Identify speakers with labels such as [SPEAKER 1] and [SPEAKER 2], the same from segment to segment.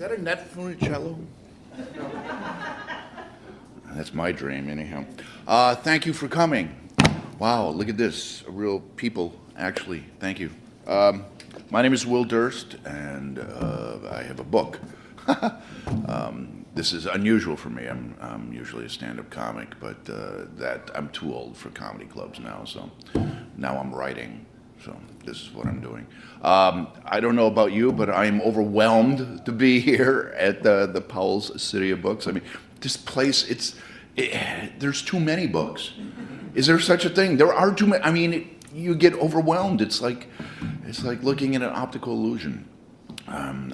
[SPEAKER 1] that a net funicello? That's my dream, anyhow. Thank you for coming. Wow, look at this. Real people, actually. Thank you. My name is Will Durst, and I have a book. This is unusual for me. I'm usually a stand-up comic, but that I'm too old for comedy clubs now, so now I'm writing. So this is what I'm doing. I don't know about you, but I'm overwhelmed to be here at the Powell's City of Books. I mean, this place, there's too many books. Is there such a thing? There are too many. I mean, you get overwhelmed. It's like looking at an optical illusion.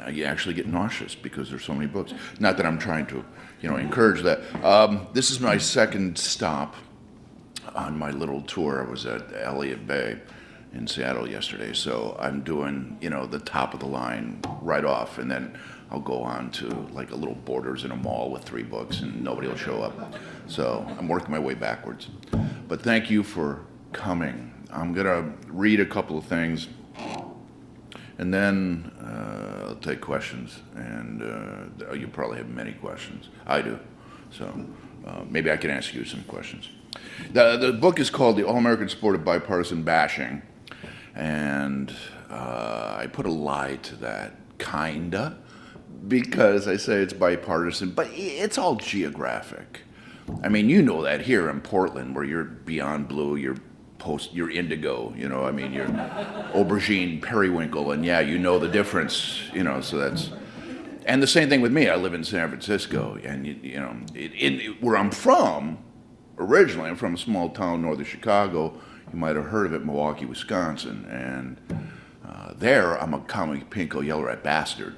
[SPEAKER 1] You actually get nauseous because there's so many books. Not that I'm trying to, encourage that. This is my second stop on my little tour. I was at Elliott Bay in Seattle yesterday, so I'm doing, the top of the line right off, and then I'll go on to like a little Borders in a mall with 3 books, and nobody will show up. So I'm working my way backwards. But thank you for coming. I'm gonna read a couple of things, and then I'll take questions, and you probably have many questions. I do, so maybe I can ask you some questions. The book is called The All-American Sport of Bipartisan Bashing, and I put a lie to that, kinda, because I say it's bipartisan, but it's all geographic. I mean, you know that here in Portland, where you're beyond blue, you're indigo, you're aubergine, periwinkle, and yeah, you know the difference, so that's, and the same thing with me. I live in San Francisco, and where I'm from, originally, I'm from a small town north of Chicago. You might have heard of it, Milwaukee, Wisconsin, and there I'm a commie pinko yellow rat bastard,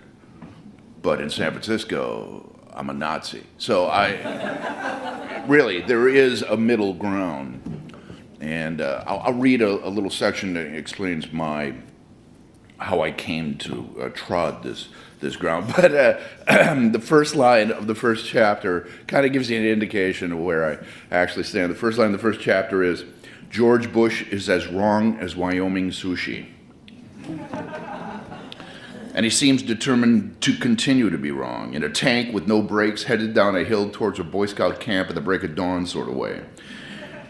[SPEAKER 1] but in San Francisco, I'm a Nazi. So really, there is a middle ground. And I'll read a little section that explains how I came to trod this ground. But the first line of the first chapter kind of gives you an indication of where I actually stand. The first line of the first chapter is, George Bush is as wrong as Wyoming sushi. And he seems determined to continue to be wrong, in a tank with no brakes, headed down a hill towards a Boy Scout camp at the break of dawn sort of way.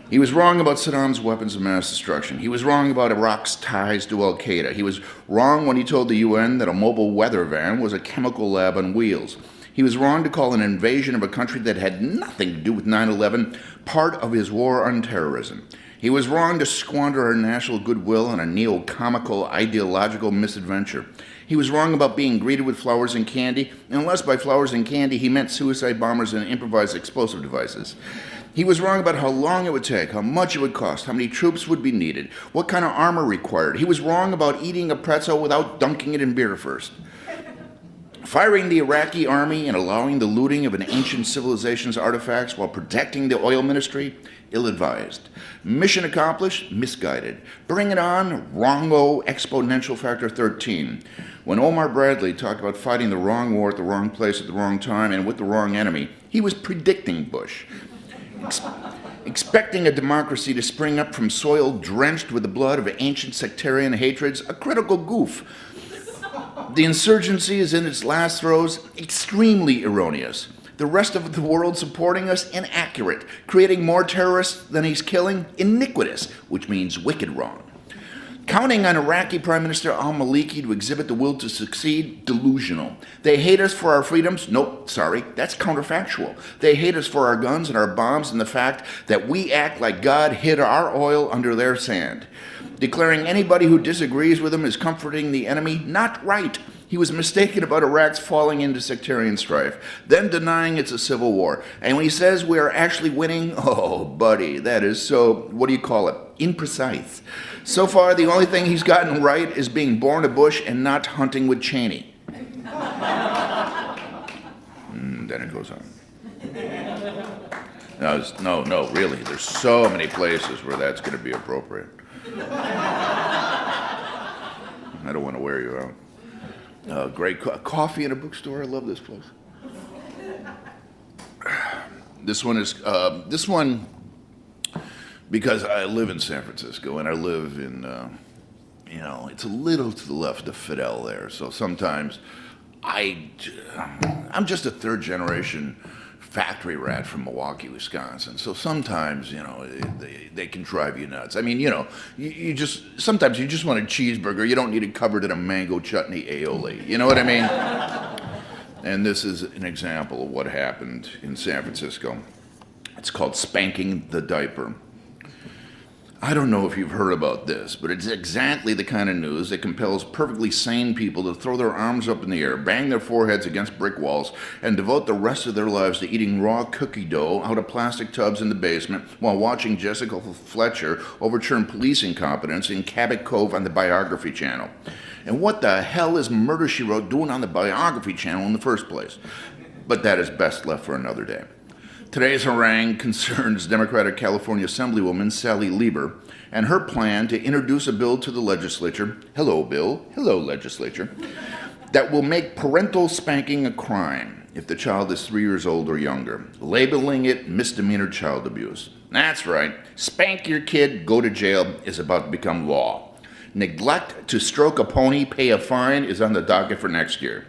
[SPEAKER 1] He was wrong about Saddam's weapons of mass destruction. He was wrong about Iraq's ties to al-Qaeda. He was wrong when he told the UN that a mobile weather van was a chemical lab on wheels. He was wrong to call an invasion of a country that had nothing to do with 9/11 part of his war on terrorism. He was wrong to squander our national goodwill on a neo-comical ideological misadventure. He was wrong about being greeted with flowers and candy, unless by flowers and candy he meant suicide bombers and improvised explosive devices. He was wrong about how long it would take, how much it would cost, how many troops would be needed, what kind of armor required. He was wrong about eating a pretzel without dunking it in beer first. Firing the Iraqi army and allowing the looting of an ancient civilization's artifacts while protecting the oil ministry, ill-advised. Mission accomplished, misguided. Bring it on, wrongo, exponential factor 13. When Omar Bradley talked about fighting the wrong war at the wrong place at the wrong time and with the wrong enemy, he was predicting Bush. Expecting a democracy to spring up from soil drenched with the blood of ancient sectarian hatreds, a critical goof. The insurgency is in its last throes, extremely erroneous. The rest of the world supporting us, inaccurate. Creating more terrorists than he's killing, iniquitous, which means wicked wrong. Counting on Iraqi Prime Minister al-Maliki to exhibit the will to succeed, delusional. They hate us for our freedoms? Nope, sorry, that's counterfactual. They hate us for our guns and our bombs and the fact that we act like God hid our oil under their sand. Declaring anybody who disagrees with him is comforting the enemy, not right. He was mistaken about Iraq's falling into sectarian strife, then denying it's a civil war. And when he says we are actually winning, oh, buddy, that is so, what do you call it, imprecise. So far, the only thing he's gotten right is being born a Bush and not hunting with Cheney. Then it goes on. No, really, there's so many places where that's going to be appropriate. I don't want to wear you out. Great coffee in a bookstore. I love this place. This one, because I live in San Francisco and I live in, it's a little to the left of Fidel there. So sometimes I'm just a third-generation factory rat from Milwaukee, Wisconsin. So sometimes, they can drive you nuts. I mean, sometimes you just want a cheeseburger. You don't need it covered in a mango chutney aioli. You know what I mean? And this is an example of what happened in San Francisco. It's called spanking the diaper. I don't know if you've heard about this, but it's exactly the kind of news that compels perfectly sane people to throw their arms up in the air, bang their foreheads against brick walls, and devote the rest of their lives to eating raw cookie dough out of plastic tubs in the basement while watching Jessica Fletcher overturn police incompetence in Cabot Cove on the Biography Channel. And what the hell is Murder, She Wrote doing on the Biography Channel in the first place? But that is best left for another day. Today's harangue concerns Democratic California Assemblywoman Sally Lieber and her plan to introduce a bill to the legislature, hello bill, hello legislature, that will make parental spanking a crime if the child is 3 years old or younger, labeling it misdemeanor child abuse. That's right, spank your kid, go to jail is about to become law. Neglect to stroke a pony, pay a fine is on the docket for next year.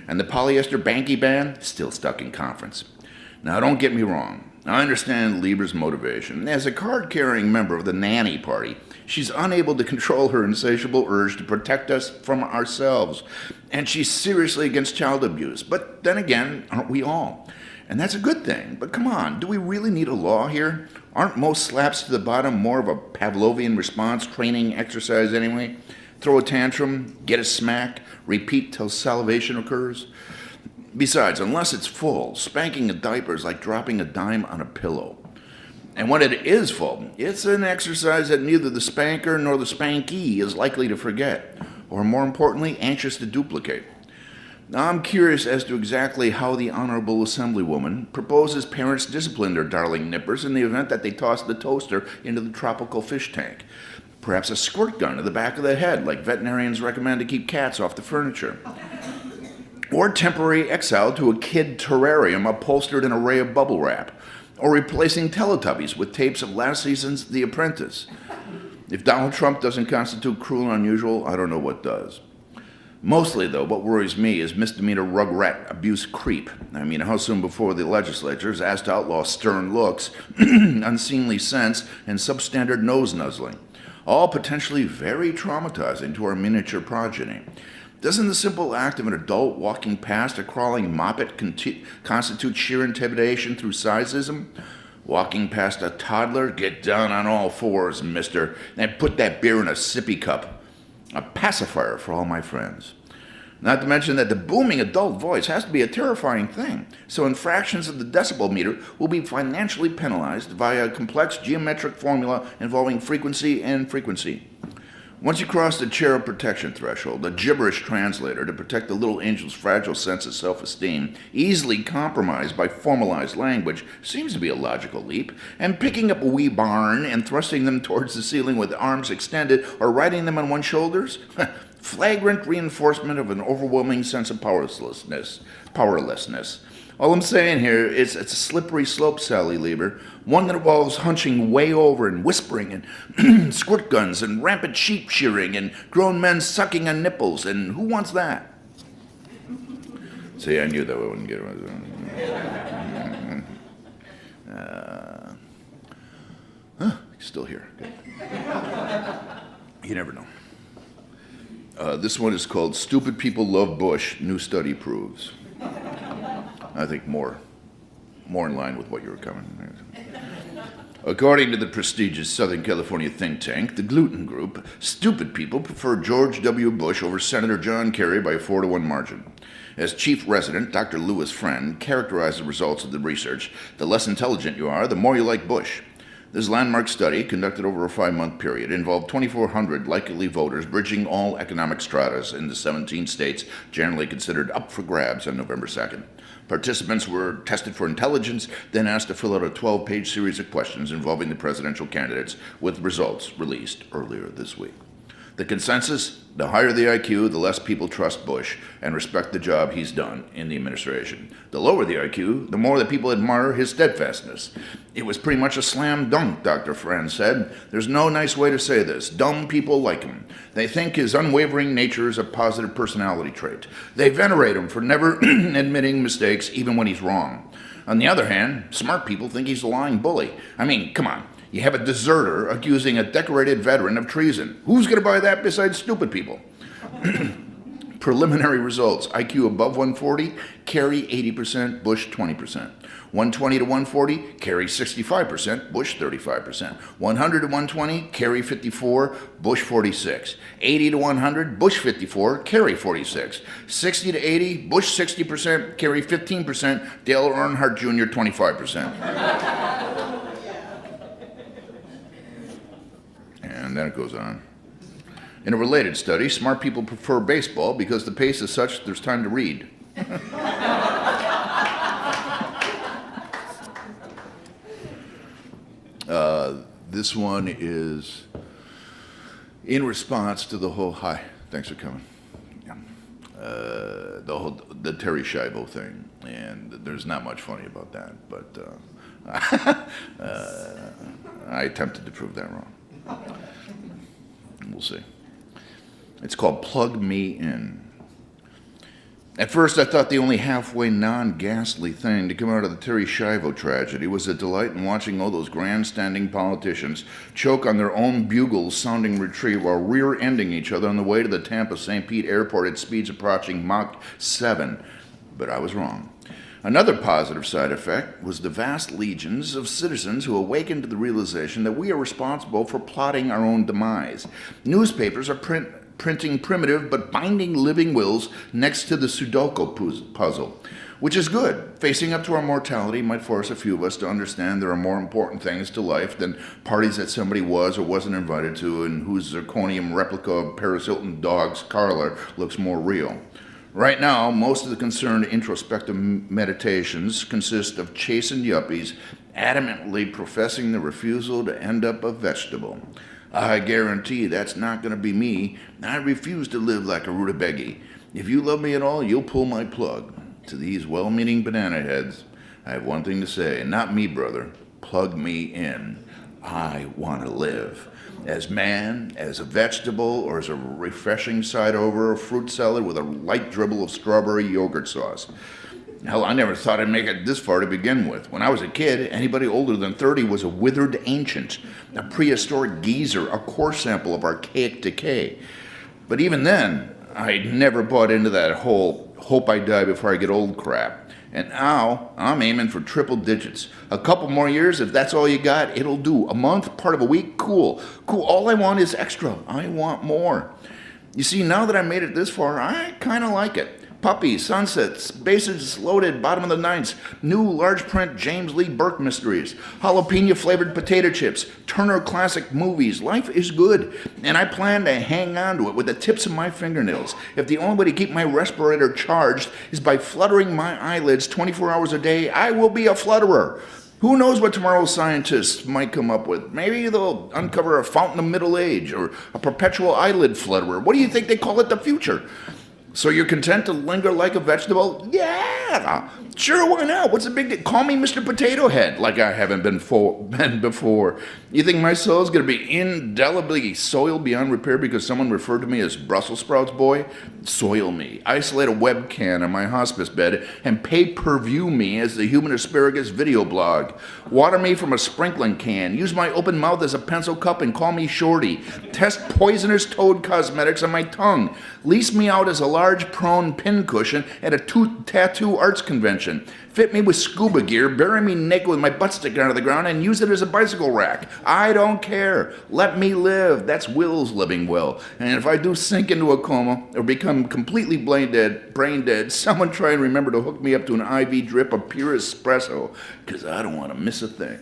[SPEAKER 1] And the polyester banky ban, still stuck in conference. Now, don't get me wrong. I understand Lieber's motivation. As a card-carrying member of the nanny party, she's unable to control her insatiable urge to protect us from ourselves. And she's seriously against child abuse. But then again, aren't we all? And that's a good thing. But come on, do we really need a law here? Aren't most slaps to the bottom more of a Pavlovian response training exercise anyway? Throw a tantrum, get a smack, repeat till salivation occurs? Besides, unless it's full, spanking a diaper is like dropping a dime on a pillow. And when it is full, it's an exercise that neither the spanker nor the spankee is likely to forget, or more importantly, anxious to duplicate. Now, I'm curious as to exactly how the Honorable Assemblywoman proposes parents discipline their darling nippers in the event that they toss the toaster into the tropical fish tank. Perhaps a squirt gun to the back of the head, like veterinarians recommend to keep cats off the furniture. Or temporary exile to a kid terrarium upholstered in an array of bubble wrap, or replacing Teletubbies with tapes of last season's The Apprentice. If Donald Trump doesn't constitute cruel and unusual, I don't know what does. Mostly, though, what worries me is misdemeanor rugrat abuse creep. I mean, how soon before the legislature is asked to outlaw stern looks, unseemly scents, and substandard nose nuzzling, all potentially very traumatizing to our miniature progeny. Doesn't the simple act of an adult walking past a crawling moppet constitute sheer intimidation through sizeism? Walking past a toddler, get down on all fours, mister, and put that beer in a sippy cup. A pacifier for all my friends. Not to mention that the booming adult voice has to be a terrifying thing, so infractions of the decibel meter will be financially penalized via a complex geometric formula involving frequency and frequency. Once you cross the cherub protection threshold, a gibberish translator to protect the little angel's fragile sense of self-esteem, easily compromised by formalized language, seems to be a logical leap, and picking up a wee barn and thrusting them towards the ceiling with arms extended or riding them on one's shoulders, flagrant reinforcement of an overwhelming sense of powerlessness. All I'm saying here is it's a slippery slope, Sally Lieber, one that involves hunching way over and whispering and squirt guns and rampant sheep shearing and grown men sucking on nipples, and who wants that? See, I knew that we wouldn't get it. Still here. Good. You never know. This one is called Stupid People Love Bush, New Study Proves. I think more in line with what you were coming. According to the prestigious Southern California think tank, the Gluten Group, stupid people prefer George W. Bush over Senator John Kerry by a 4-1 margin. As chief resident, Dr. Lewis Friend characterized the results of the research. The less intelligent you are, the more you like Bush. This landmark study, conducted over a 5-month period, involved 2,400 likely voters bridging all economic stratas in the 17 states generally considered up for grabs on November 2nd. Participants were tested for intelligence, then asked to fill out a 12-page series of questions involving the presidential candidates, with results released earlier this week. The consensus, the higher the IQ, the less people trust Bush and respect the job he's done in the administration. The lower the IQ, the more that people admire his steadfastness. It was pretty much a slam dunk, Dr. Franz said. There's no nice way to say this. Dumb people like him. They think his unwavering nature is a positive personality trait. They venerate him for never admitting mistakes even when he's wrong. On the other hand, smart people think he's a lying bully. I mean, come on. You have a deserter accusing a decorated veteran of treason. Who's going to buy that besides stupid people? Preliminary results. IQ above 140, Kerry 80%, Bush 20%. 120 to 140, Kerry 65%, Bush 35%. 100 to 120, Kerry 54, Bush 46. 80 to 100, Bush 54, Kerry 46. 60 to 80, Bush 60%, Kerry 15%, Dale Earnhardt Jr. 25%. And then it goes on. In a related study, smart people prefer baseball because the pace is such there's time to read. This one is in response to the whole, hi, thanks for coming. Yeah. The Terry Schiavo thing, and there's not much funny about that, but I attempted to prove that wrong. We'll see. It's called Plug Me In. At first, I thought the only halfway non-ghastly thing to come out of the Terry Schiavo tragedy was a delight in watching all those grandstanding politicians choke on their own bugles sounding retreat while rear-ending each other on the way to the Tampa St. Pete airport at speeds approaching Mach 7. But I was wrong. Another positive side effect was the vast legions of citizens who awakened to the realization that we are responsible for plotting our own demise. Newspapers are printing primitive but binding living wills next to the Sudoku puzzle, which is good. Facing up to our mortality might force a few of us to understand there are more important things to life than parties that somebody was or wasn't invited to and whose zirconium replica of Paris Hilton dog's Carla looks more real. Right now, most of the concerned introspective meditations consist of chastened yuppies adamantly professing the refusal to end up a vegetable. I guarantee that's not going to be me. I refuse to live like a rutabaga. If you love me at all, you'll pull my plug. To these well-meaning banana heads, I have one thing to say. Not me, brother. Plug me in. I want to live. As man, as a vegetable, or as a refreshing side over a fruit salad with a light dribble of strawberry yogurt sauce. Hell, I never thought I'd make it this far to begin with. When I was a kid, anybody older than 30 was a withered ancient, a prehistoric geezer, a core sample of archaic decay. But even then, I never bought into that whole hope I die before I get old crap. And now, I'm aiming for triple digits. A couple more years, if that's all you got, it'll do. A month, part of a week, cool. Cool, all I want is extra. I want more. You see, now that I made it this far, I kind of like it. Puppies, sunsets, bases loaded, bottom of the ninths, new large print James Lee Burke mysteries, jalapeno flavored potato chips, Turner Classic Movies. Life is good, and I plan to hang on to it with the tips of my fingernails. If the only way to keep my respirator charged is by fluttering my eyelids 24 hours a day, I will be a flutterer. Who knows what tomorrow's scientists might come up with? Maybe they'll uncover a fountain of middle age or a perpetual eyelid flutterer. What do you think they call it? The future. So you're content to linger like a vegetable? Yeah, sure, why not? What's the big deal? Call me Mr. Potato Head, like I haven't been before. You think my soul's going to be indelibly soiled beyond repair because someone referred to me as Brussels sprouts boy? Soil me. Isolate a webcam on my hospice bed and pay-per-view me as the Human Asparagus video blog. Water me from a sprinkling can. Use my open mouth as a pencil cup and call me Shorty. Test poisonous toad cosmetics on my tongue. Lease me out as a large prone pincushion at a tattoo arts convention. Fit me with scuba gear, bury me naked with my butt sticking out of the ground, and use it as a bicycle rack. I don't care. Let me live. That's Will's living will. And if I do sink into a coma or become completely brain dead, someone try and remember to hook me up to an IV drip of pure espresso, because I don't want to miss a thing.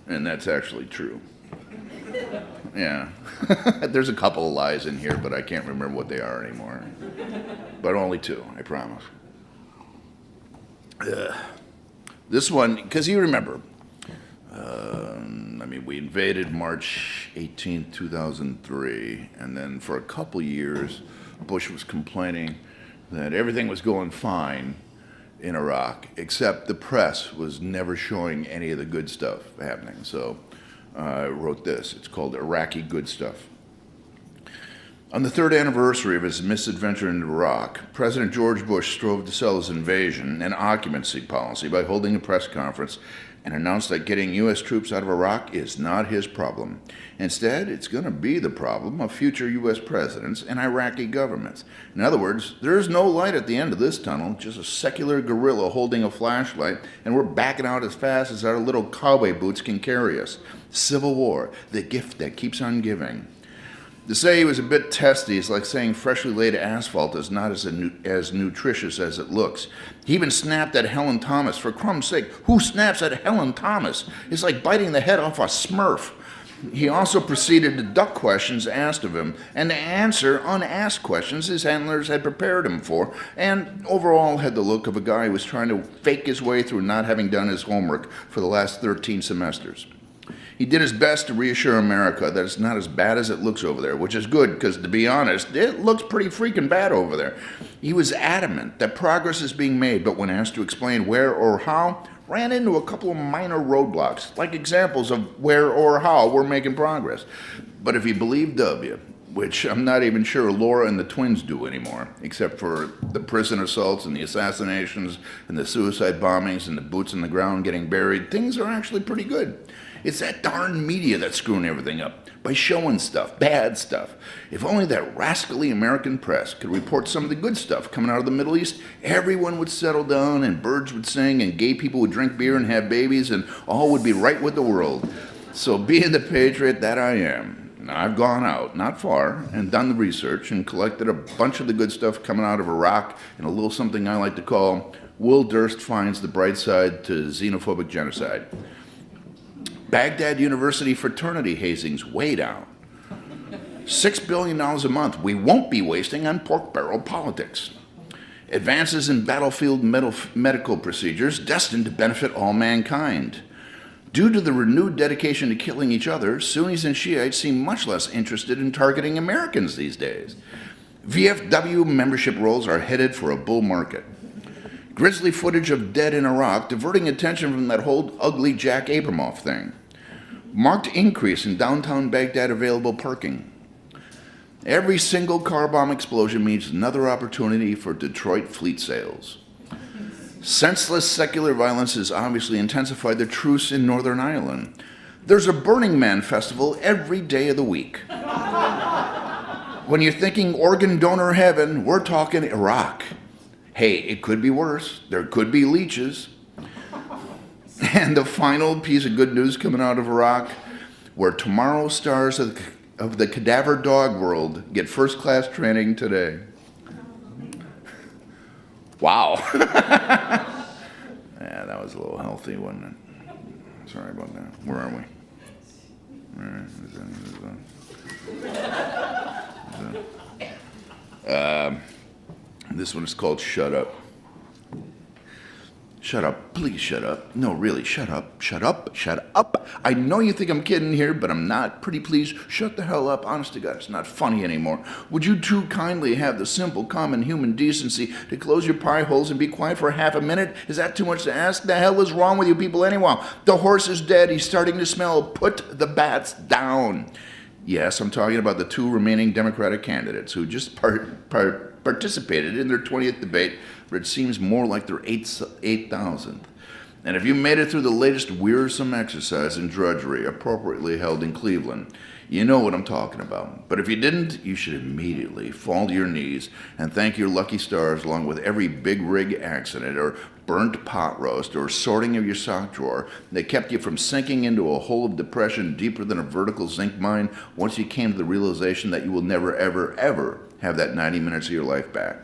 [SPEAKER 1] And that's actually true. Yeah. There's a couple of lies in here, but I can't remember what they are anymore. But only two, I promise. This one, because you remember, mean, we invaded March 18th, 2003, and then for a couple years, Bush was complaining that everything was going fine in Iraq, except the press was never showing any of the good stuff happening. So I wrote this. It's called Iraqi Good Stuff. On the third anniversary of his misadventure in Iraq, President George Bush strove to sell his invasion and occupancy policy by holding a press conference and announced that getting U.S. troops out of Iraq is not his problem. Instead, it's going to be the problem of future U.S. presidents and Iraqi governments. In other words, there is no light at the end of this tunnel, just a secular guerrilla holding a flashlight, and we're backing out as fast as our little cowboy boots can carry us. Civil war, the gift that keeps on giving. To say he was a bit testy is like saying freshly laid asphalt is not as nutritious as it looks. He even snapped at Helen Thomas. For crumb's sake, who snaps at Helen Thomas? It's like biting the head off a Smurf. He also proceeded to duck questions asked of him and to answer unasked questions his handlers had prepared him for, and overall had the look of a guy who was trying to fake his way through not having done his homework for the last 13 semesters. He did his best to reassure America that it's not as bad as it looks over there, which is good, because to be honest, it looks pretty freaking bad over there. He was adamant that progress is being made, but when asked to explain where or how, ran into a couple of minor roadblocks, like examples of where or how we're making progress. But if he believed W, which I'm not even sure Laura and the twins do anymore, except for the prison assaults and the assassinations and the suicide bombings and the boots on the ground getting buried, things are actually pretty good. It's that darn media that's screwing everything up by showing stuff, bad stuff. If only that rascally American press could report some of the good stuff coming out of the Middle East, everyone would settle down and birds would sing and gay people would drink beer and have babies and all would be right with the world. So being the patriot that I am, I've gone out, not far, and done the research and collected a bunch of the good stuff coming out of Iraq and a little something I like to call Will Durst Finds the Bright Side to Xenophobic Genocide. Baghdad University fraternity hazings way down. $6 billion a month we won't be wasting on pork barrel politics. Advances in battlefield medical procedures destined to benefit all mankind. Due to the renewed dedication to killing each other, Sunnis and Shiites seem much less interested in targeting Americans these days. VFW membership rolls are headed for a bull market. Grisly footage of dead in Iraq diverting attention from that whole ugly Jack Abramoff thing. Marked increase in downtown Baghdad available parking. Every single car bomb explosion means another opportunity for Detroit fleet sales. Senseless secular violence has obviously intensified the truce in Northern Ireland. There's a Burning Man festival every day of the week. When you're thinking organ donor heaven, we're talking Iraq. Hey, it could be worse. There could be leeches. And the final piece of good news coming out of Iraq, where tomorrow's stars of the cadaver dog world get first-class training today. Wow. Yeah, that was a little healthy, wasn't it? Sorry about that. Where are we? All right. This one is called Shut Up. Shut up, please shut up. No, really, shut up, shut up, shut up. I know you think I'm kidding here, but I'm not. Pretty please, shut the hell up. Honest to God, it's not funny anymore. Would you too kindly have the simple, common human decency to close your pie holes and be quiet for half a minute? Is that too much to ask? The hell is wrong with you people anyway? The horse is dead. He's starting to smell. Put the bats down. Yes, I'm talking about the two remaining Democratic candidates who just participated in their 20th debate, but it seems more like their 8,000th. And if you made it through the latest wearisome exercise in drudgery appropriately held in Cleveland, you know what I'm talking about. But if you didn't, you should immediately fall to your knees and thank your lucky stars, along with every big rig accident or burnt pot roast or sorting of your sock drawer that kept you from sinking into a hole of depression deeper than a vertical zinc mine once you came to the realization that you will never, ever, ever have that 90 minutes of your life back.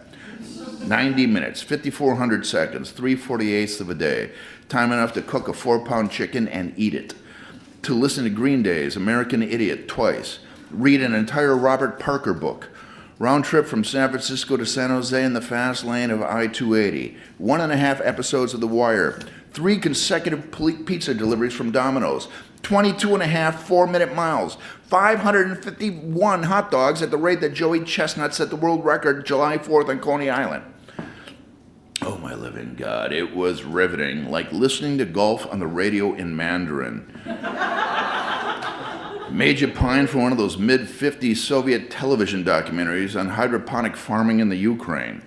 [SPEAKER 1] 90 minutes, 5,400 seconds, 3/48 of a day, time enough to cook a 4-pound chicken and eat it, to listen to Green Day's American Idiot twice, read an entire Robert Parker book, round trip from San Francisco to San Jose in the fast lane of I-280, 1.5 episodes of The Wire, 3 consecutive pizza deliveries from Domino's, 22 and a half 4-minute miles, 551 hot dogs at the rate that Joey Chestnut set the world record July 4th on Coney Island. Oh my living God, it was riveting, like listening to golf on the radio in Mandarin. Made you pine for one of those mid-50s Soviet television documentaries on hydroponic farming in the Ukraine.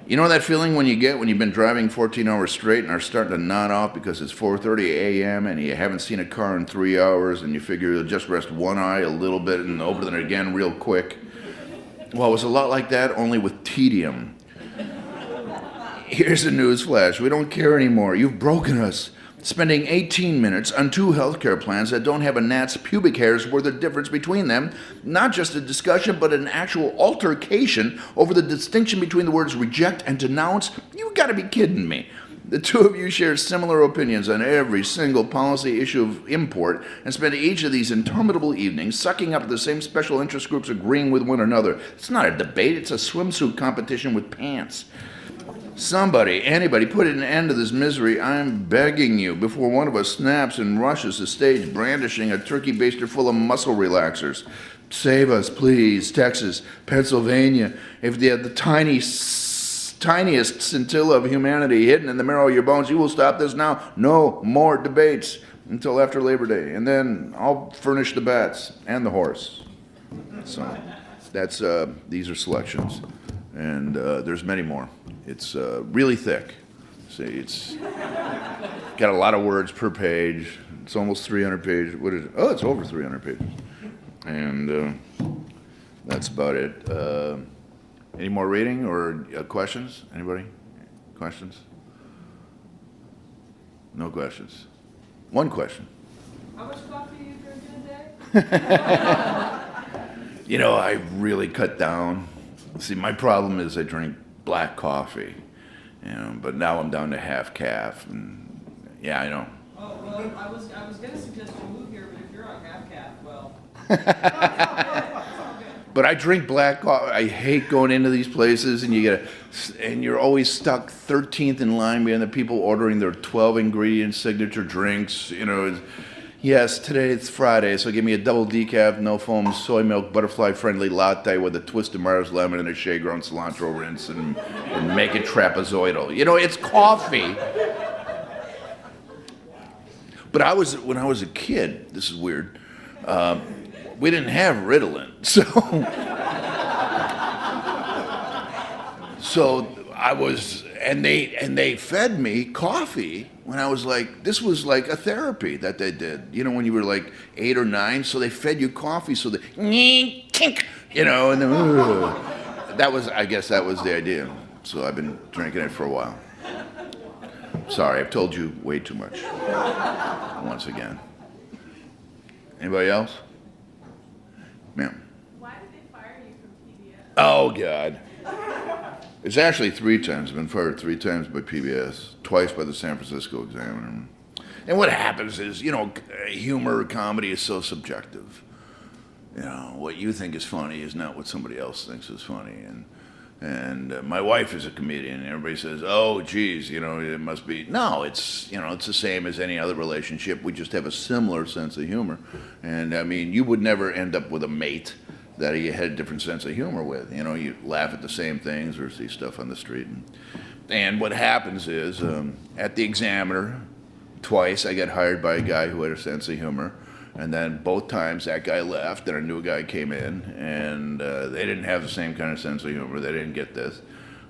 [SPEAKER 1] You know that feeling when you get when you've been driving 14 hours straight and are starting to nod off because it's 4:30 a.m. and you haven't seen a car in 3 hours and you figure you'll just rest one eye a little bit and open it again real quick? Well, it was a lot like that, only with tedium. Here's a news flash. We don't care anymore. You've broken us. Spending 18 minutes on 2 healthcare plans that don't have a gnat's pubic hair's worth of difference between them, not just a discussion, but an actual altercation over the distinction between the words reject and denounce. You gotta be kidding me. The two of you share similar opinions on every single policy issue of import and spend each of these interminable evenings sucking up the same special interest groups agreeing with one another. It's not a debate, it's a swimsuit competition with pants. Somebody, anybody, put an end to this misery, I'm begging you, before one of us snaps and rushes the stage brandishing a turkey baster full of muscle relaxers. Save us, please, Texas, Pennsylvania. If they have the tiniest scintilla of humanity hidden in the marrow of your bones, you will stop this now. No more debates until after Labor Day. And then I'll furnish the bats and the horse. So that's, these are selections. And there's many more. It's really thick. See, it's got a lot of words per page. It's almost 300 pages. What is it? Oh, it's over 300 pages. And that's about it. Any more reading or questions? Anybody? Questions? No questions. One question.
[SPEAKER 2] How much coffee do you drink in a day?
[SPEAKER 1] You know, I really cut down. See, my problem is I drink black coffee, you know, but now I'm down to half calf, and yeah, I know.
[SPEAKER 2] Oh, well, I was going to suggest you move here, but if you're on half calf, well.
[SPEAKER 1] But I drink black coffee. I hate going into these places, and you're always stuck 13th in line behind the people ordering their 12 ingredient signature drinks, you know. Yes, today it's Friday, so give me a double decaf, no foam, soy milk, butterfly-friendly latte with a twist of Mars lemon and a shea-grown cilantro rinse and make it trapezoidal. You know, it's coffee. But when I was a kid, this is weird, we didn't have Ritalin, so I was, and they fed me coffee when I was like, this was like a therapy that they did, you know, when you were like 8 or 9, so they fed you coffee so that, you know, and then, I guess that was the idea. So I've been drinking it for a while. Sorry, I've told you way too much, once again. Anybody else? Ma'am.
[SPEAKER 3] Why did they fire you from PBS?
[SPEAKER 1] Oh, God. It's actually 3 times. I've been fired 3 times by PBS, twice by the San Francisco Examiner. And what happens is, you know, humor, comedy is so subjective. You know, what you think is funny is not what somebody else thinks is funny. And my wife is a comedian, and everybody says, oh, geez, you know, it must be. No, it's, you know, it's the same as any other relationship. We just have a similar sense of humor. And, I mean, you would never end up with a mate that you had a different sense of humor with. You know, you laugh at the same things or see stuff on the street. And what happens is, at the Examiner, twice I got hired by a guy who had a sense of humor. And then both times that guy left and a new guy came in, and they didn't have the same kind of sense of humor. They didn't get this.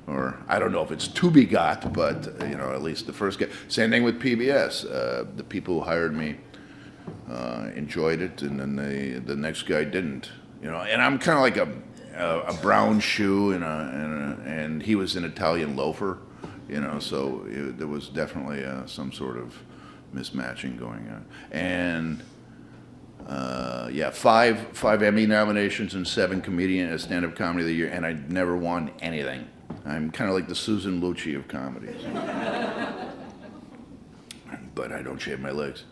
[SPEAKER 1] Or I don't know if it's to be got, but, you know, at least the first guy. Same thing with PBS. The people who hired me enjoyed it, and then the next guy didn't. You know, and I'm kind of like a brown shoe and he was an Italian loafer, you know, so there was definitely some sort of mismatching going on. And yeah, five Emmy nominations and 7 comedian stand-up comedy of the year, and I never won anything. I'm kind of like the Susan Lucci of comedies. But I don't shave my legs.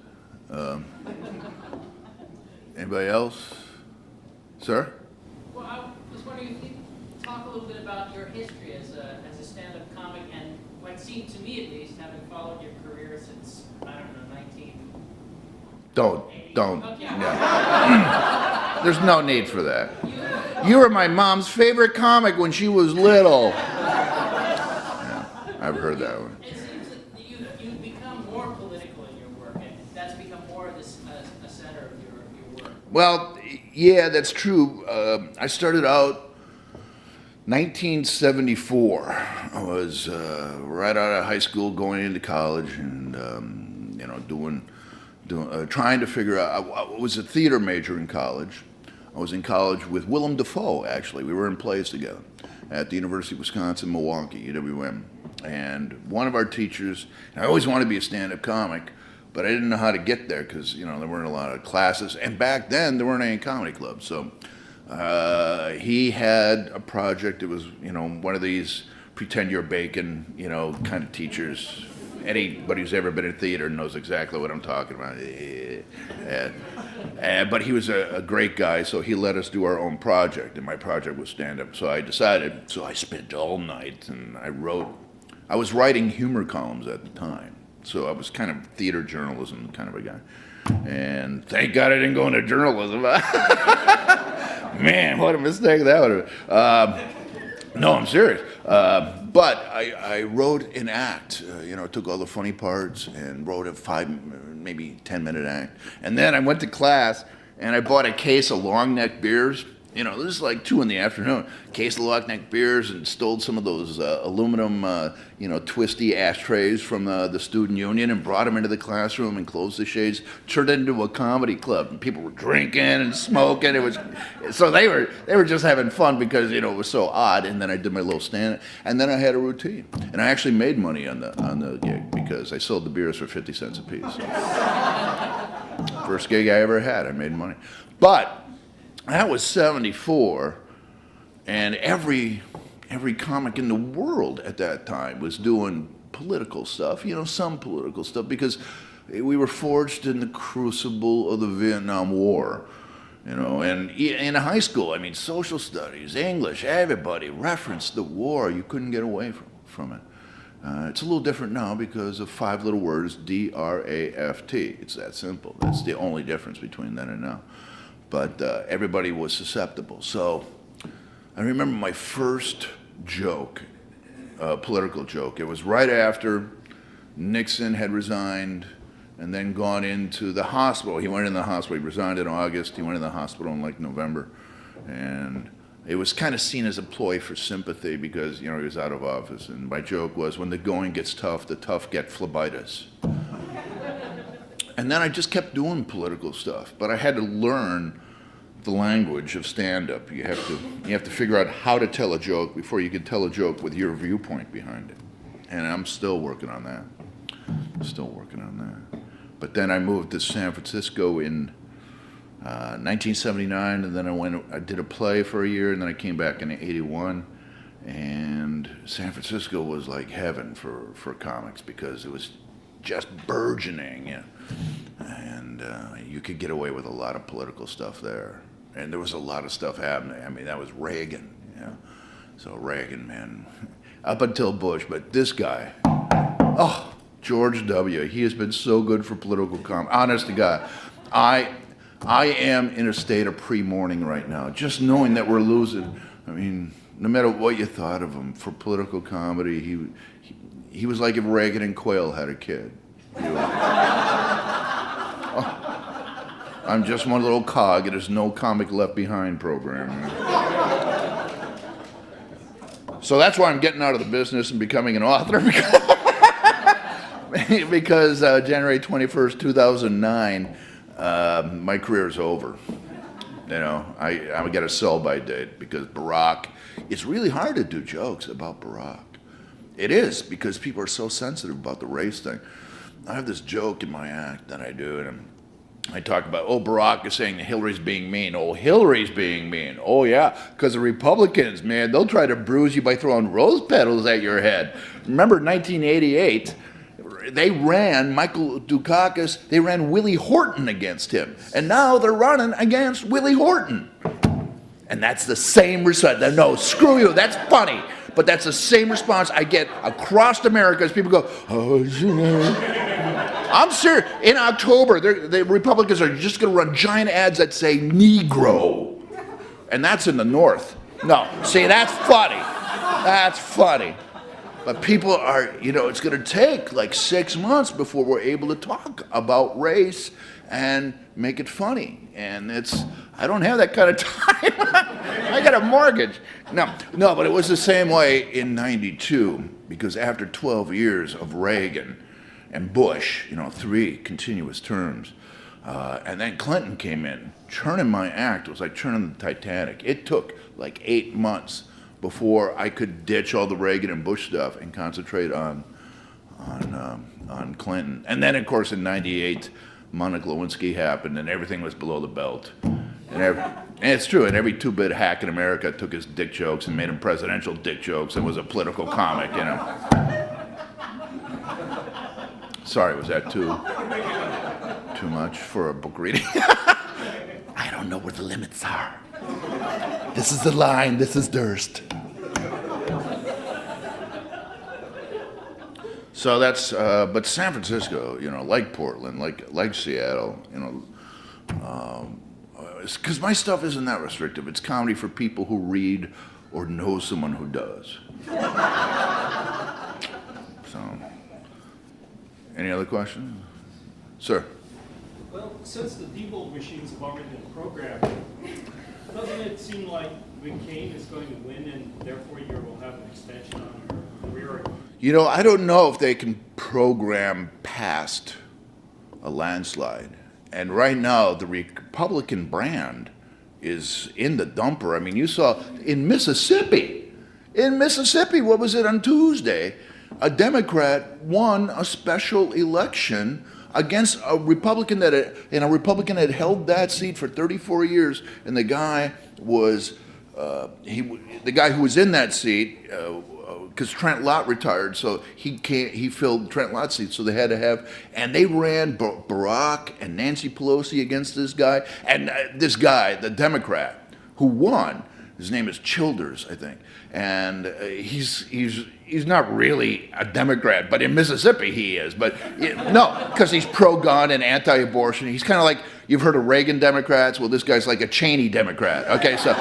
[SPEAKER 1] Anybody else? Sir?
[SPEAKER 2] Well, I was wondering if you could talk a little bit about your history as a stand-up comic, and what seemed to me, at least, having followed your career since, I don't know, 19...
[SPEAKER 1] Don't. Don't. Yeah. There's no need for that. You were my mom's favorite comic when she was little. Yeah, I've heard that one.
[SPEAKER 2] It seems that you've become more political in your work, and that's become more of a center of your work.
[SPEAKER 1] Well, yeah, that's true. I started out 1974. I was right out of high school, going into college, and trying to figure out. I was a theater major in college. I was in college with Willem Dafoe, actually. We were in plays together at the University of Wisconsin, Milwaukee, UWM. And one of our teachers, I always wanted to be a stand-up comic, but I didn't know how to get there because, there weren't a lot of classes. And back then, there weren't any comedy clubs. So he had a project. It was, one of these pretend you're bacon, kind of teachers. Anybody who's ever been in theater knows exactly what I'm talking about. But he was a great guy, so he let us do our own project, and my project was stand-up. So I decided, so I spent all night, and I was writing humor columns at the time. So I was kind of theater journalism kind of a guy. And thank God I didn't go into journalism. Man, what a mistake that would have been. No, I'm serious. But I wrote an act, took all the funny parts and wrote a maybe 10-minute act. And then I went to class and I bought a case of long neck beers. This is like 2 in the afternoon. Case of long neck beers, and stole some of those aluminum, twisty ashtrays from the student union and brought them into the classroom and closed the shades. Turned it into a comedy club, and people were drinking and smoking. So they were just having fun because it was so odd. And then I did my little stand, and then I had a routine, and I actually made money on the gig because I sold the beers for 50 cents a piece. First gig I ever had, I made money, but. That was 74, and every comic in the world at that time was doing political stuff, some political stuff, because we were forged in the crucible of the Vietnam War, and in high school, social studies, English, everybody referenced the war. You couldn't get away from it. It's a little different now because of 5 little words, DRAFT. It's that simple. That's the only difference between then and now. But everybody was susceptible. So I remember my first joke, political joke. It was right after Nixon had resigned and then gone into the hospital. He went in the hospital. He resigned in August. He went in the hospital in November. And it was kind of seen as a ploy for sympathy because, he was out of office. And my joke was, when the going gets tough, the tough get phlebitis. And then I just kept doing political stuff, but I had to learn the language of stand-up. You have to figure out how to tell a joke before you can tell a joke with your viewpoint behind it. And I'm still working on that. But then I moved to San Francisco in 1979, and then I did a play for a year, and then I came back in '81. And San Francisco was like heaven for comics because it was just burgeoning, and you could get away with a lot of political stuff there, and there was a lot of stuff happening. That was Reagan, so Reagan, man, up until Bush, but this guy, George W., he has been so good for political comedy. Honest to God, I am in a state of pre-mourning right now, just knowing that we're losing. No matter what you thought of him for political comedy, he was like if Reagan and Quayle had a kid. I'm just one little cog in his No Comic Left Behind program. So that's why I'm getting out of the business and becoming an author, because January 21st, 2009, my career is over. I got a sell-by date because Barack, it's really hard to do jokes about Barack. It is, because people are so sensitive about the race thing. I have this joke in my act that I do, and I talk about, Barack is saying that Hillary's being mean. Hillary's being mean. Yeah, because the Republicans, man, they'll try to bruise you by throwing rose petals at your head. Remember 1988, they ran Michael Dukakis, they ran Willie Horton against him. And now they're running against Willie Horton. And that's the same response. No, screw you, that's funny. But that's the same response I get across America as people go, I'm serious. In October, the Republicans are just going to run giant ads that say Negro. And that's in the North. No, see, that's funny. That's funny. But people are, it's going to take like 6 months before we're able to talk about race and make it funny. And I don't have that kind of time. I got a mortgage. No, but it was the same way in '92, because after 12 years of Reagan and Bush, 3 continuous terms, and then Clinton came in, churning my act was like churning the Titanic. It took like 8 months before I could ditch all the Reagan and Bush stuff and concentrate on Clinton. And then, of course, in '98, Monica Lewinsky happened, and everything was below the belt. And it's true, and every two-bit hack in America took his dick jokes and made them presidential dick jokes and was a political comic, Sorry, was that too much for a book reading? I don't know where the limits are. This is the line, this is Durst. So that's, but San Francisco, like Portland, like Seattle, because my stuff isn't that restrictive. It's comedy for people who read or know someone who does. So, any other questions? Sir?
[SPEAKER 4] Well, since the Diebold machines have already been programmed, doesn't it seem like McCain is going to win and therefore you will have an extension on your career?
[SPEAKER 1] I don't know if they can program past a landslide. And right now, the Republican brand is in the dumper. I mean, you saw in Mississippi, what was it on Tuesday? A Democrat won a special election against a Republican that had held that seat for 34 years, and the guy was the guy who was in that seat, because Trent Lott retired, so he filled Trent Lott's seat, so they had to have, and they ran Barack and Nancy Pelosi against this guy, and this guy, the Democrat who won, his name is Childers, I think, and he's not really a Democrat, but in Mississippi he is. But no, because he's pro-gun and anti-abortion. He's kind of like, you've heard of Reagan Democrats. Well, this guy's like a Cheney Democrat. Okay, so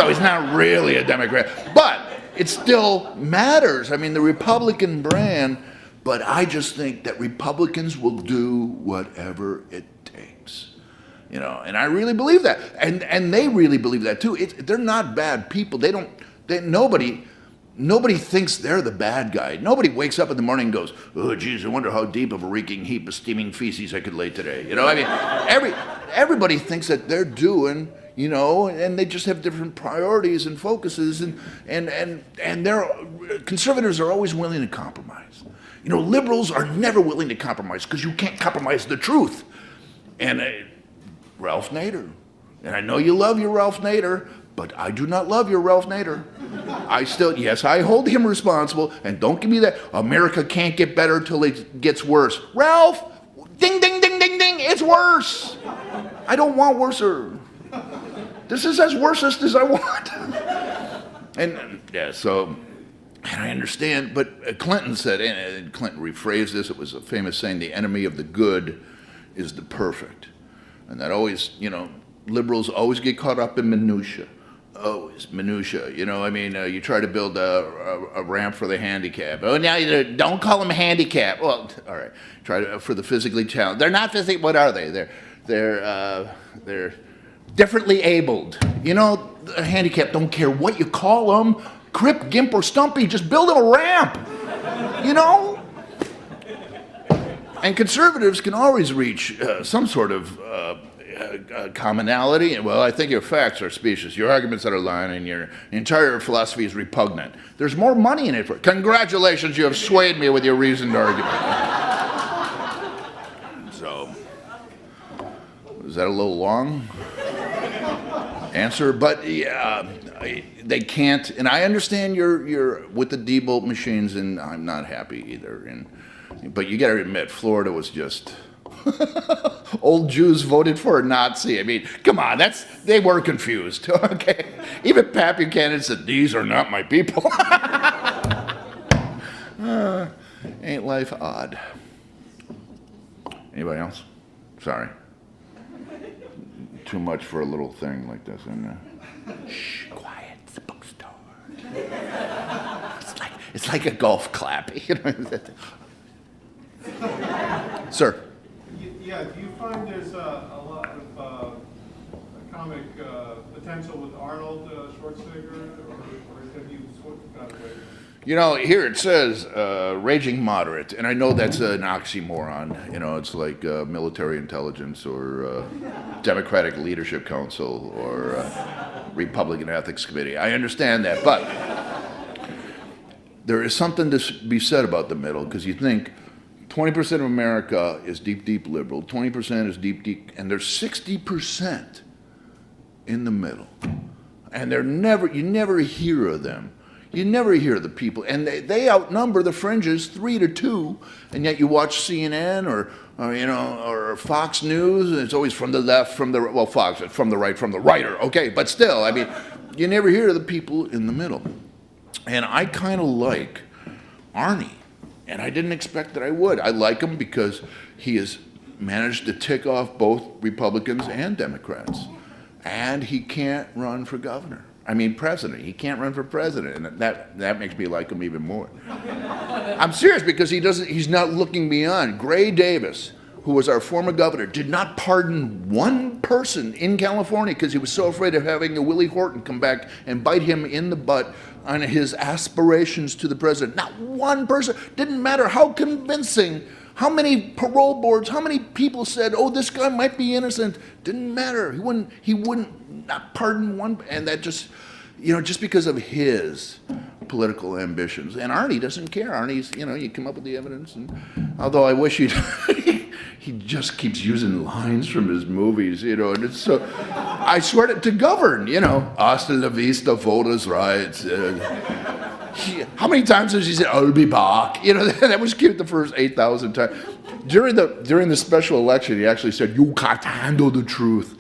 [SPEAKER 1] he's not really a Democrat, but it still matters. I mean, the Republican brand. But I just think that Republicans will do whatever it takes. And I really believe that, and they really believe that too. They're not bad people. Nobody thinks they're the bad guy. Nobody wakes up in the morning and goes, "Oh, geez, I wonder how deep of a reeking heap of steaming feces I could lay today." I mean, everybody thinks that they're doing, and they just have different priorities and focuses, and conservatives are always willing to compromise. Liberals are never willing to compromise because you can't compromise the truth. And Ralph Nader. And I know you love your Ralph Nader, but I do not love your Ralph Nader. Yes, I hold him responsible, and don't give me that, America can't get better till it gets worse. Ralph, ding, ding, ding, ding, ding, it's worse. I don't want worser. This is as worstest as I want. And I understand, but Clinton said, and Clinton rephrased this, it was a famous saying, the enemy of the good is the perfect. And that always, liberals always get caught up in minutia. Always minutia. You try to build a ramp for the handicap. Oh, now don't call them handicap. Well, all right. For the physically challenged. They're not physically. What are they? They're differently abled. The handicap. Don't care what you call them. Crip, gimp, or stumpy. Just build them a ramp. And conservatives can always reach some sort of commonality. Well, I think your facts are specious. Your arguments that are lying, and your entire philosophy is repugnant. There's more money in it for it. Congratulations, you have swayed me with your reasoned argument. So, is that a little long answer? But yeah, they can't. And I understand you're with the Diebold machines, and I'm not happy either. But you got to admit, Florida was just old Jews voted for a Nazi. I mean, come on, they were confused. Okay, even Pat Buchanan said, "These are not my people." Ain't life odd? Anybody else? Sorry. Too much for a little thing like this, isn't it? Shh, quiet, it's a bookstore. It's like a golf clap. You know? Sir.
[SPEAKER 5] Yeah, do you find there's a lot of comic potential with Arnold Schwarzenegger, or have you sort of gone away?
[SPEAKER 1] You know, here it says raging moderate, and I know that's an oxymoron. You know, it's like military intelligence or Democratic Leadership Council or Republican Ethics Committee. I understand that, but there is something to be said about the middle, because you think 20% of America is deep, deep liberal, 20% is deep, deep, and there's 60% in the middle. And you never hear of them. You never hear the people, and they outnumber the fringes 3-2, and yet you watch CNN or Fox News, and it's always from the left, Fox, from the right, from the writer, okay, but still, I mean, you never hear of the people in the middle. And I kind of like Arnie, and I didn't expect that I would. I like him because he has managed to tick off both Republicans and Democrats, and he can't run for governor. I mean, president. He can't run for president, and that makes me like him even more. I'm serious, because he's not looking beyond. Gray Davis, who was our former governor, did not pardon one person in California because he was so afraid of having a Willie Horton come back and bite him in the butt on his aspirations to the president. Not one person. Didn't matter how convincing, how many parole boards, how many people said, oh, this guy might be innocent. Didn't matter. He wouldn't not pardon one, and that just, just because of his political ambitions. And Arnie doesn't care. Arnie's, you come up with the evidence, and although I wish he just keeps using lines from his movies, and it's so, I swear to govern, hasta la vista, voters' rights. How many times has he said, I'll be back? That was cute the first 8,000 times. During the special election, he actually said, you can't handle the truth.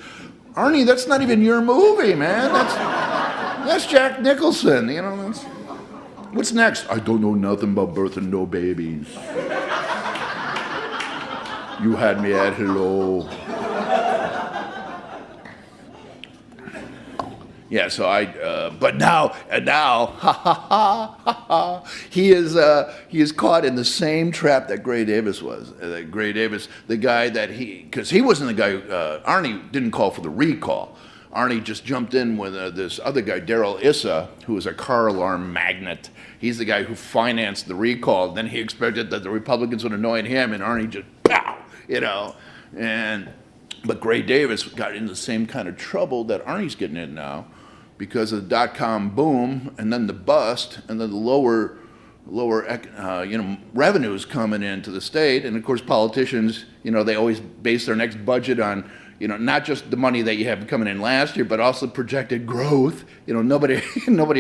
[SPEAKER 1] Arnie, that's not even your movie, man. That's Jack Nicholson, What's next? I don't know nothing about birthing no babies. You had me at hello. Yeah, so but now, ha ha ha ha ha, he is caught in the same trap that Gray Davis was. Gray Davis, the guy because he wasn't the guy, Arnie didn't call for the recall. Arnie just jumped in with this other guy, Darrell Issa, who was a car alarm magnate. He's the guy who financed the recall. Then he expected that the Republicans would annoy him, and Arnie just, pow, But Gray Davis got into the same kind of trouble that Arnie's getting in now, because of the dot-com boom, and then the bust, and then the lower revenues coming into the state. And of course, politicians, they always base their next budget on, not just the money that you have coming in last year, but also projected growth. Nobody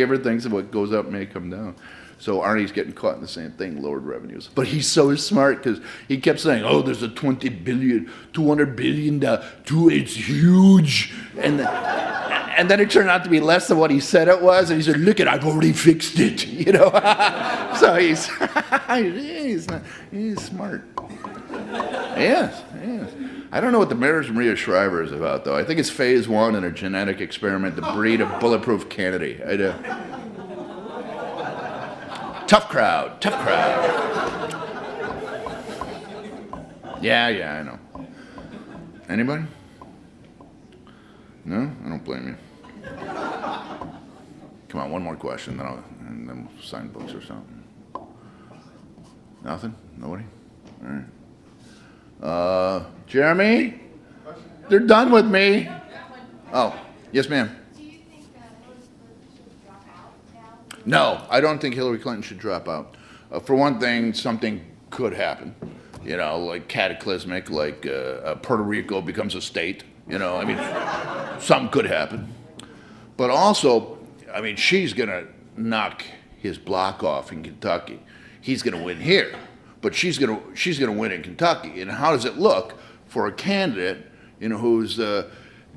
[SPEAKER 1] ever thinks of what goes up may come down. So Arnie's getting caught in the same thing, lowered revenues. But he's so smart, because he kept saying, oh, there's a $200 billion, it's huge. And then it turned out to be less than what he said it was. And he said, look I've already fixed it, So he's smart. Yes. I don't know what the marriage of Maria Shriver is about, though. I think it's phase 1 in a genetic experiment to breed a bulletproof candidate. I do. Tough crowd. Yeah, I know. Anybody? No? I don't blame you. Come on, one more question, and then we'll sign books or something. Nothing? Nobody? All right. Jeremy? They're done with me. Oh, yes, ma'am.
[SPEAKER 3] Do you think Hillary Clinton should drop out now?
[SPEAKER 1] No, I don't think Hillary Clinton should drop out. For one thing, something could happen, like cataclysmic, like Puerto Rico becomes a state, something could happen. But also, she's going to knock his block off in Kentucky. He's going to win here, but she's going to win in Kentucky. And how does it look for a candidate, who's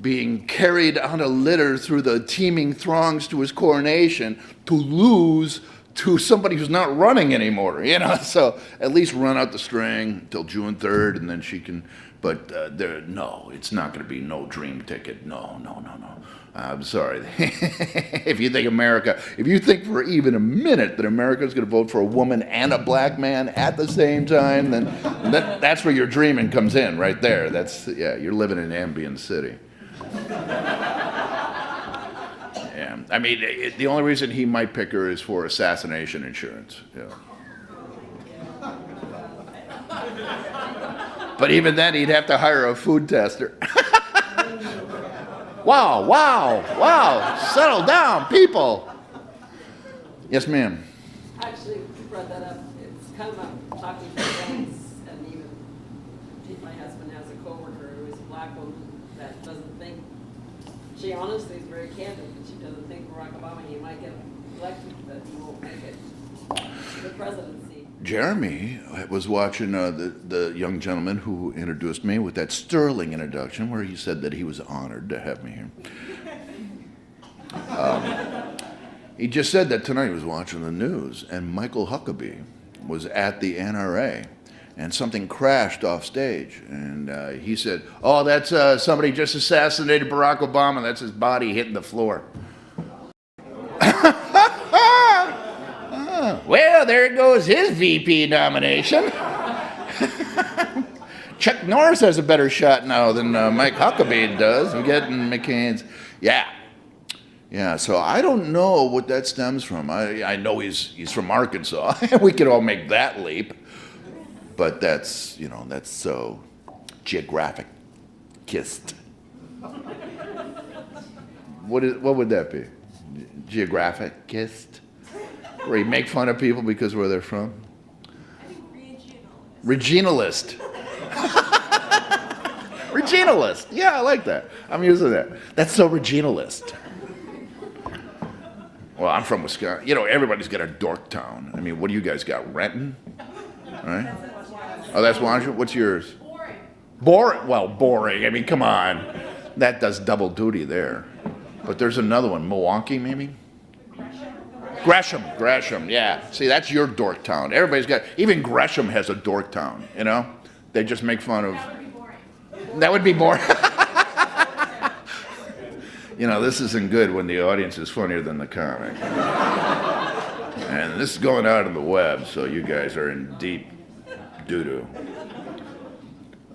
[SPEAKER 1] being carried on a litter through the teeming throngs to his coronation, to lose to somebody who's not running anymore, you know? So at least run out the string till June 3rd, and then she can, but no, it's not going to be no dream ticket. No, no, no, no. I'm sorry. If you think for even a minute that America is going to vote for a woman and a black man at the same time, then that's where your dreaming comes in, right there. Yeah, you're living in Ambien City. Yeah, I mean, the only reason he might pick her is for assassination insurance. Yeah. But even then, he'd have to hire a food tester. Wow, wow, wow. Settle down, people. Yes, ma'am.
[SPEAKER 6] Actually, you brought that up. It's kind of about talking to friends, and even my husband has a coworker who is a black woman that doesn't think, she honestly is very candid, but she doesn't think Barack Obama, he might get elected, but he won't make it to the presidency.
[SPEAKER 1] Jeremy was watching the young gentleman who introduced me with that sterling introduction where he said that he was honored to have me here. He just said that tonight he was watching the news and Michael Huckabee was at the NRA and something crashed off stage. And he said, oh, that's somebody just assassinated Barack Obama. That's his body hitting the floor. Well, there goes his VP nomination. Chuck Norris has a better shot now than Mike Huckabee does of getting McCain's. Yeah. Yeah, so I don't know what that stems from. I know he's from Arkansas. We could all make that leap. But that's so geographic kissed. What would that be? Geographic kissed? Where you make fun of people because where they're from?
[SPEAKER 3] I think
[SPEAKER 1] Regionalist.
[SPEAKER 3] regionalist.
[SPEAKER 1] Regionalist. Yeah, I like that. I'm using that. That's so regionalist. Well, I'm from Wisconsin. Everybody's got a dork town. I mean, what do you guys got? Renton? All right. Oh, that's Washington? What's yours?
[SPEAKER 3] Boring.
[SPEAKER 1] Boring? Well, boring. I mean, come on. That does double duty there. But there's another one. Milwaukee, maybe? Gresham, yeah. See, that's your dork town. Even Gresham has a dork town, They just make fun of.
[SPEAKER 3] That would be boring.
[SPEAKER 1] That would be boring. This isn't good when the audience is funnier than the comic. And this is going out on the web, so you guys are in deep doo-doo.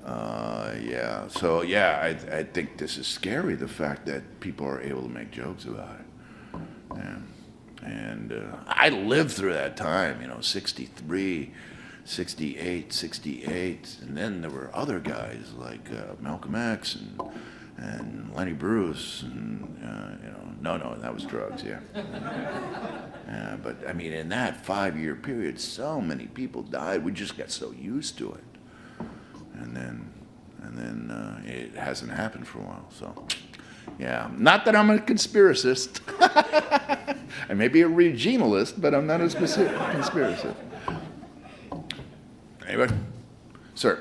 [SPEAKER 1] Yeah, so yeah, I think this is scary, the fact that people are able to make jokes about it. Yeah. And I lived through that time, 63, 68, 68. And then there were other guys like Malcolm X and Lenny Bruce. And, no, that was drugs, yeah. But, I mean, in that 5-year period, so many people died. We just got so used to it. And then it hasn't happened for a while, so. Yeah, not that I'm a conspiracist. I may be a regionalist, but I'm not a conspiracist. Anybody? Sir.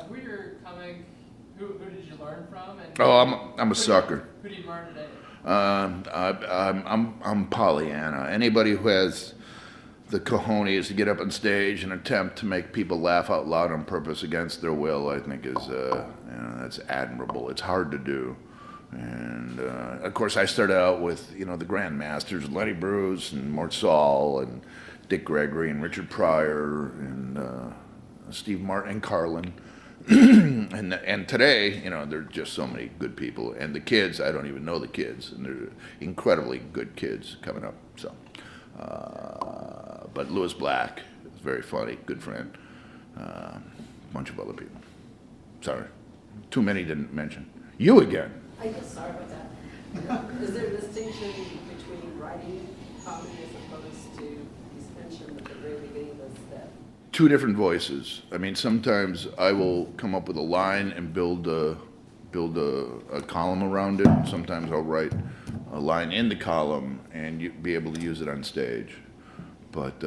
[SPEAKER 2] Who did you learn from? And
[SPEAKER 1] I'm a sucker.
[SPEAKER 2] Who did you learn today?
[SPEAKER 1] I'm Pollyanna. Anybody who has the cojones to get up on stage and attempt to make people laugh out loud on purpose against their will, I think is that's admirable. It's hard to do. And, of course, I started out with, the Grand Masters, Lenny Bruce and Mort Saul and Dick Gregory and Richard Pryor and Steve Martin and Carlin. and today, there are just so many good people. And the kids, I don't even know the kids. And they're incredibly good kids coming up. So, but Lewis Black is very funny, good friend. A bunch of other people. Sorry. Too many didn't mention. You again.
[SPEAKER 6] I guess, sorry about that. Is there a distinction between writing comedy as opposed to, you mentioned at the very beginning was that?
[SPEAKER 1] Two different voices. I mean, sometimes I will come up with a line and build a column around it. Sometimes I'll write a line in the column and be able to use it on stage. But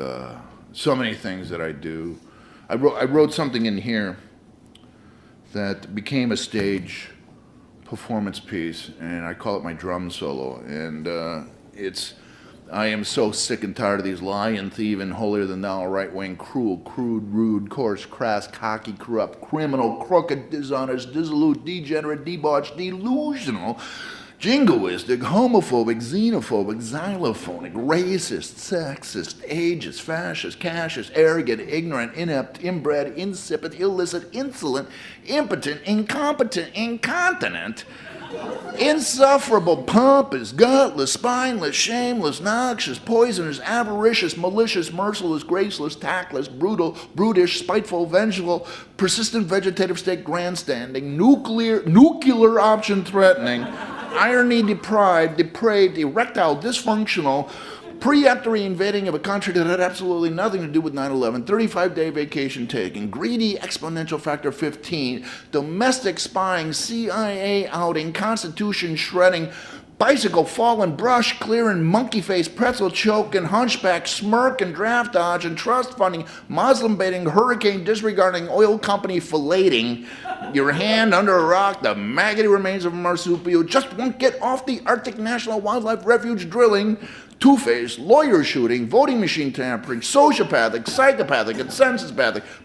[SPEAKER 1] so many things that I do. I wrote something in here that became a stage performance piece, and I call it my drum solo. And I am so sick and tired of these lying, thieving, holier-than-thou, right-wing, cruel, crude, rude, coarse, crass, cocky, corrupt, criminal, crooked, dishonest, dissolute, degenerate, debauched, delusional, jingoistic, homophobic, xenophobic, xylophonic, racist, sexist, ageist, fascist, cautious, arrogant, ignorant, inept, inbred, insipid, illicit, insolent, impotent, incompetent, incontinent, insufferable, pompous, gutless, spineless, shameless, noxious, poisonous, avaricious, malicious, merciless, graceless, tactless, brutal, brutish, spiteful, vengeful, persistent vegetative state grandstanding, nuclear option threatening, irony deprived, depraved, erectile dysfunctional, preemptory invading of a country that had absolutely nothing to do with 9/11, 35-day vacation taking, greedy exponential factor 15, domestic spying, CIA outing, constitution shredding, bicycle falling, brush clearing, monkey face, pretzel choking, hunchback smirk and draft dodge and trust funding, Muslim baiting, hurricane disregarding, oil company filleting, your hand under a rock, the maggoty remains of a marsupial just won't get off the Arctic National Wildlife Refuge drilling, two-faced, lawyer shooting, voting machine tampering, sociopathic, psychopathic, insensitive,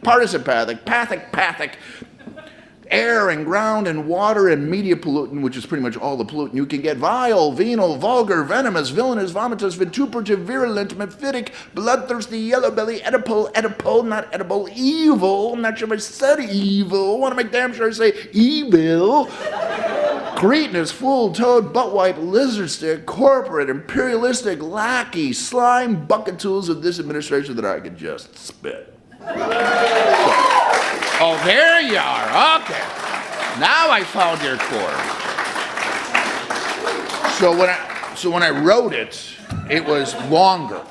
[SPEAKER 1] partisipathic, pathic, air and ground and water and media pollutant, which is pretty much all the pollutant you can get, vile, venal, vulgar, venomous, villainous, vomitous, vituperative, virulent, mephitic, bloodthirsty, yellow belly, Oedipal, not edible, evil, I'm not sure if I said evil, want to make damn sure I say evil, cretinous, full-toed, butt-wipe, lizard stick, corporate, imperialistic, lackey, slime, bucket tools of this administration that I could just spit. Oh, there you are. Okay. Now I found your core. So when I wrote it, it was longer.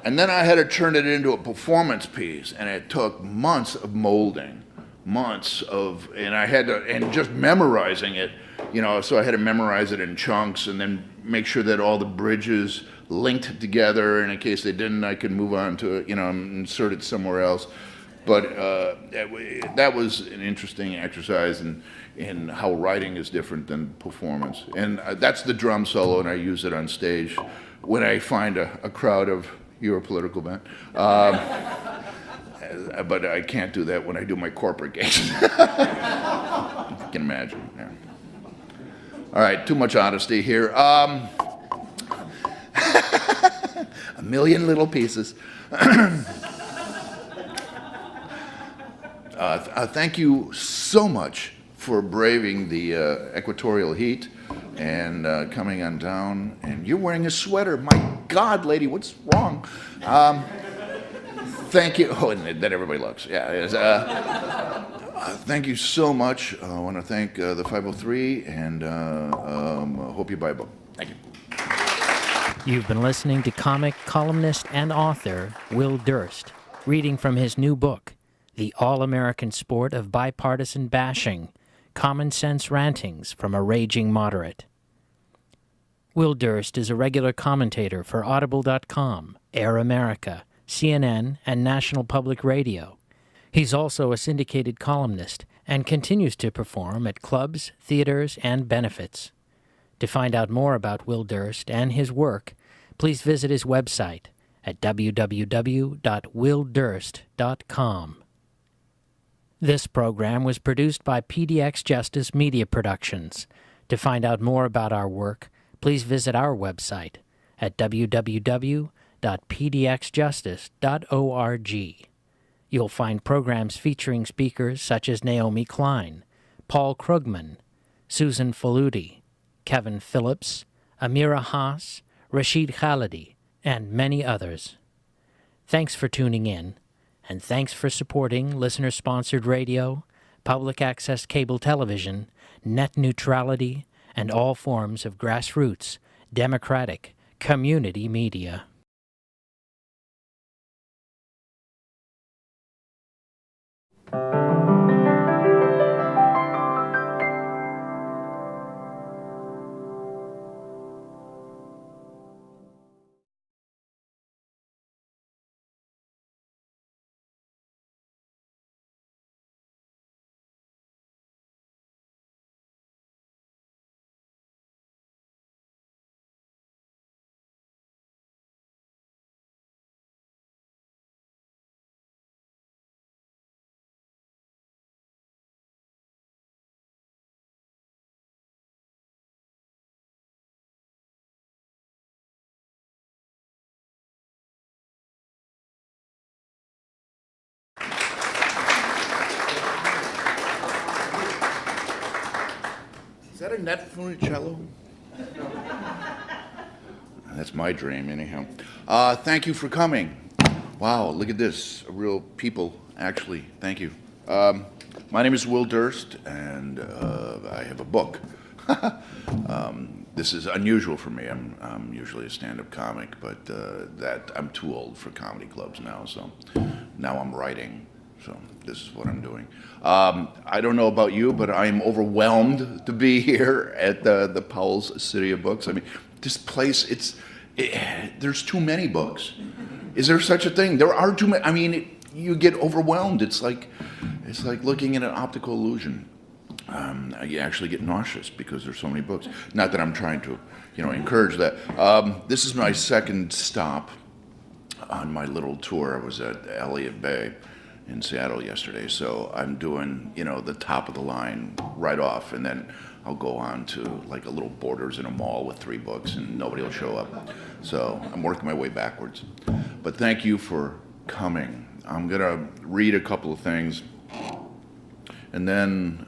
[SPEAKER 1] And then I had to turn it into a performance piece, and it took months of molding, and just memorizing it, so I had to memorize it in chunks and then make sure that all the bridges linked together, and in case they didn't, I could move on to it, insert it somewhere else. But that was an interesting exercise in how writing is different than performance. And that's the drum solo, and I use it on stage when I find a crowd of your political band. But I can't do that when I do my corporate gigs. You can imagine. Yeah. All right, too much honesty here. A million little pieces. Thank you so much for braving the equatorial heat and coming on down. And you're wearing a sweater. My God, lady, what's wrong? Thank you. Oh, and then everybody looks. Yeah. Thank you so much. I want to thank the 503 and hope you buy a book. Thank you.
[SPEAKER 7] You've been listening to comic, columnist, and author Will Durst, reading from his new book, The All-American Sport of Bipartisan Bashing, Common Sense Rantings from a Raging Moderate. Will Durst is a regular commentator for Audible.com, Air America, CNN, and National Public Radio. He's also a syndicated columnist and continues to perform at clubs, theaters, and benefits. To find out more about Will Durst and his work, please visit his website at www.willdurst.com. This program was produced by pdxjustice Media Productions. To find out more about our work, please visit our website at www.pdxjustice.org. You'll find programs featuring speakers such as Naomi Klein, Paul Krugman, Susan Faludi, Kevin Phillips, Amira Haas, Rashid Khalidi, and many others. Thanks for tuning in, and thanks for supporting listener-sponsored radio, public access cable television, net neutrality, and all forms of grassroots, democratic, community media.
[SPEAKER 1] in that Funicello? That's my dream, anyhow. Thank you for coming. Wow, look at this. Real people, actually. Thank you. My name is Will Durst, and I have a book. This is unusual for me. I'm usually a stand-up comic, but that I'm too old for comedy clubs now, so now I'm writing. So this is what I'm doing. I don't know about you, but I'm overwhelmed to be here at the Powell's City of Books. I mean, this place, there's too many books. Is there such a thing? There are too many. I mean, you get overwhelmed. It's like looking at an optical illusion. You actually get nauseous because there's so many books. Not that I'm trying to, encourage that. This is my second stop on my little tour. I was at Elliott Bay in Seattle yesterday, so I'm doing, the top of the line right off, and then I'll go on to like a little Borders in a mall with 3 books, and nobody will show up. So I'm working my way backwards. But thank you for coming. I'm gonna read a couple of things, and then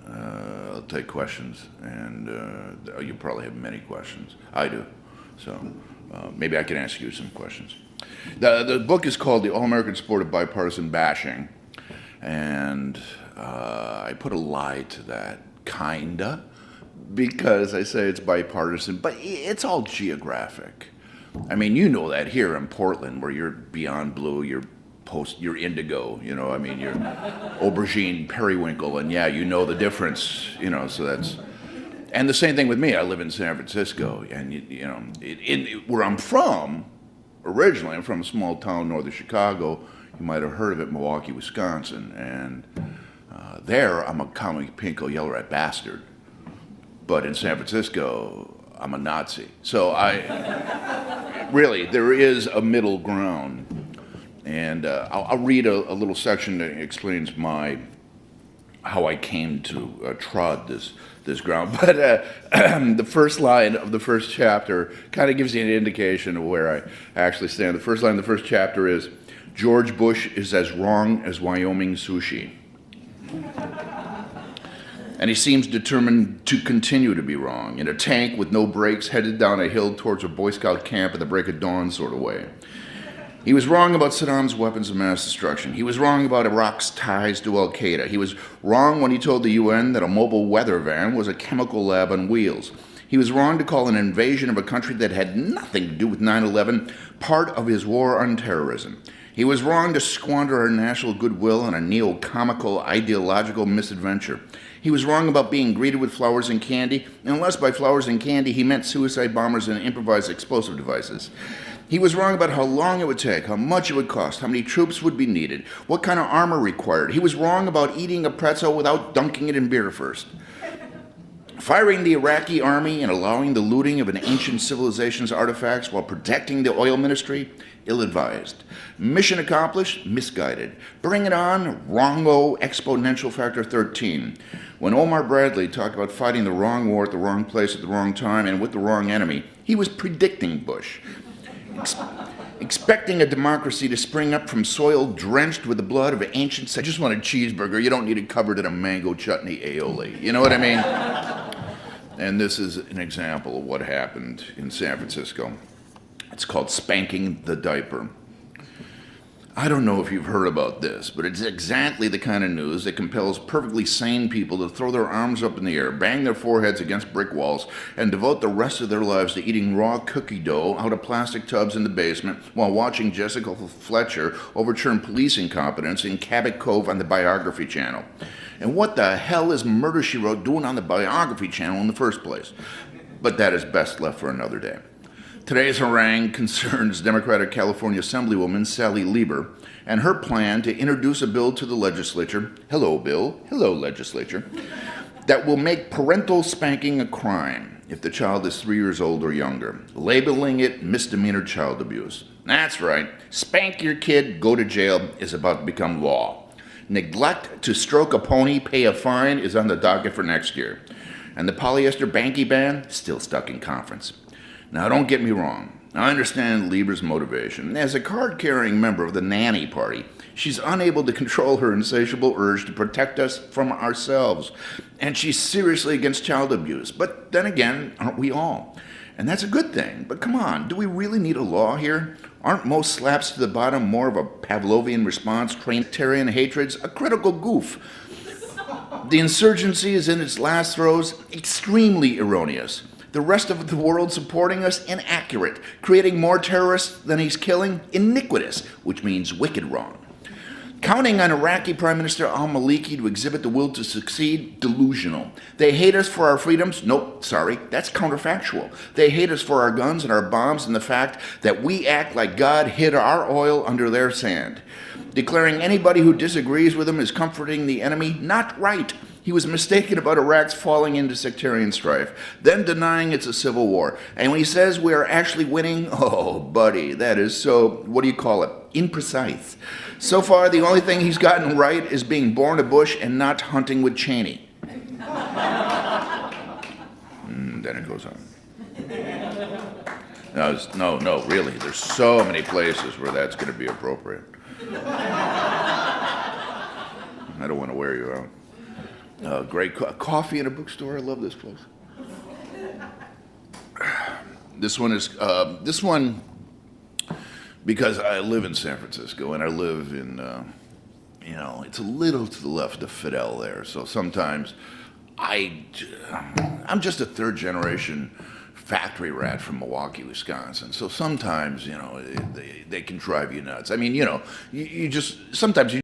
[SPEAKER 1] I'll take questions, and you probably have many questions. I do, so maybe I can ask you some questions. The book is called The All-American Sport of Bipartisan Bashing, and I put a lie to that, kinda, because I say it's bipartisan, but it's all geographic. I mean, you know that here in Portland, where you're beyond blue, you're indigo, I mean, you're aubergine, periwinkle, and yeah, you know the difference, so that's, and the same thing with me. I live in San Francisco, and where I'm from, originally, I'm from a small town north of Chicago. You might have heard of it, Milwaukee, Wisconsin, and there I'm a comic pinko yellow rat bastard, but in San Francisco, I'm a Nazi. So really, there is a middle ground. And I'll read a little section that explains how I came to trod this ground. But the first line of the first chapter kind of gives you an indication of where I actually stand. The first line of the first chapter is, George Bush is as wrong as Wyoming sushi. And he seems determined to continue to be wrong, in a tank with no brakes, headed down a hill towards a Boy Scout camp at the break of dawn sort of way. He was wrong about Saddam's weapons of mass destruction. He was wrong about Iraq's ties to al-Qaeda. He was wrong when he told the UN that a mobile weather van was a chemical lab on wheels. He was wrong to call an invasion of a country that had nothing to do with 9/11 part of his war on terrorism. He was wrong to squander our national goodwill on a neo-comical ideological misadventure. He was wrong about being greeted with flowers and candy, unless by flowers and candy he meant suicide bombers and improvised explosive devices. He was wrong about how long it would take, how much it would cost, how many troops would be needed, what kind of armor required. He was wrong about eating a pretzel without dunking it in beer first. Firing the Iraqi army and allowing the looting of an ancient civilization's artifacts while protecting the oil ministry, ill-advised. Mission accomplished, misguided. Bring it on, wrongo, exponential factor 13. When Omar Bradley talked about fighting the wrong war at the wrong place at the wrong time and with the wrong enemy, he was predicting Bush. Expecting a democracy to spring up from soil drenched with the blood of ancients. I just want a cheeseburger. You don't need it covered in a mango chutney aioli. You know what I mean? And this is an example of what happened in San Francisco. It's called spanking the diaper. I don't know if you've heard about this, but it's exactly the kind of news that compels perfectly sane people to throw their arms up in the air, bang their foreheads against brick walls, and devote the rest of their lives to eating raw cookie dough out of plastic tubs in the basement while watching Jessica Fletcher overturn police incompetence in Cabot Cove on the Biography Channel. And what the hell is Murder, She Wrote doing on the Biography Channel in the first place? But that is best left for another day. Today's harangue concerns Democratic California Assemblywoman Sally Lieber and her plan to introduce a bill to the legislature, hello bill, hello legislature, that will make parental spanking a crime if the child is 3 years old or younger, labeling it misdemeanor child abuse. That's right, spank your kid, go to jail is about to become law. Neglect to stroke a pony, pay a fine is on the docket for next year. And the polyester banky ban, still stuck in conference. Now, don't get me wrong. I understand Lieber's motivation. As a card-carrying member of the nanny party, she's unable to control her insatiable urge to protect us from ourselves. And she's seriously against child abuse. But then again, aren't we all? And that's a good thing. But come on, do we really need a law here? Aren't most slaps to the bottom more of a Pavlovian response, trainitarian hatreds, a critical goof? The insurgency is in its last throes, extremely erroneous. The rest of the world supporting us, inaccurate. Creating more terrorists than he's killing, iniquitous, which means wicked wrong. Counting on Iraqi Prime Minister al-Maliki to exhibit the will to succeed, delusional. They hate us for our freedoms? Nope, sorry, that's counterfactual. They hate us for our guns and our bombs and the fact that we act like God hid our oil under their sand. Declaring anybody who disagrees with him is comforting the enemy, not right. He was mistaken about Iraq's falling into sectarian strife, then denying it's a civil war. And when he says we are actually winning, oh, buddy, that is so, what do you call it, imprecise. So far, the only thing he's gotten right is being born a Bush and not hunting with Cheney. Then it goes on. No, really, there's so many places where that's going to be appropriate. I don't want to wear you out. Great coffee in a bookstore. I love this place. This one, because I live in San Francisco and I live in, it's a little to the left of Fidel there. So sometimes I'm just a third generation factory rat from Milwaukee, Wisconsin. So sometimes, they can drive you nuts. I mean, you just, sometimes you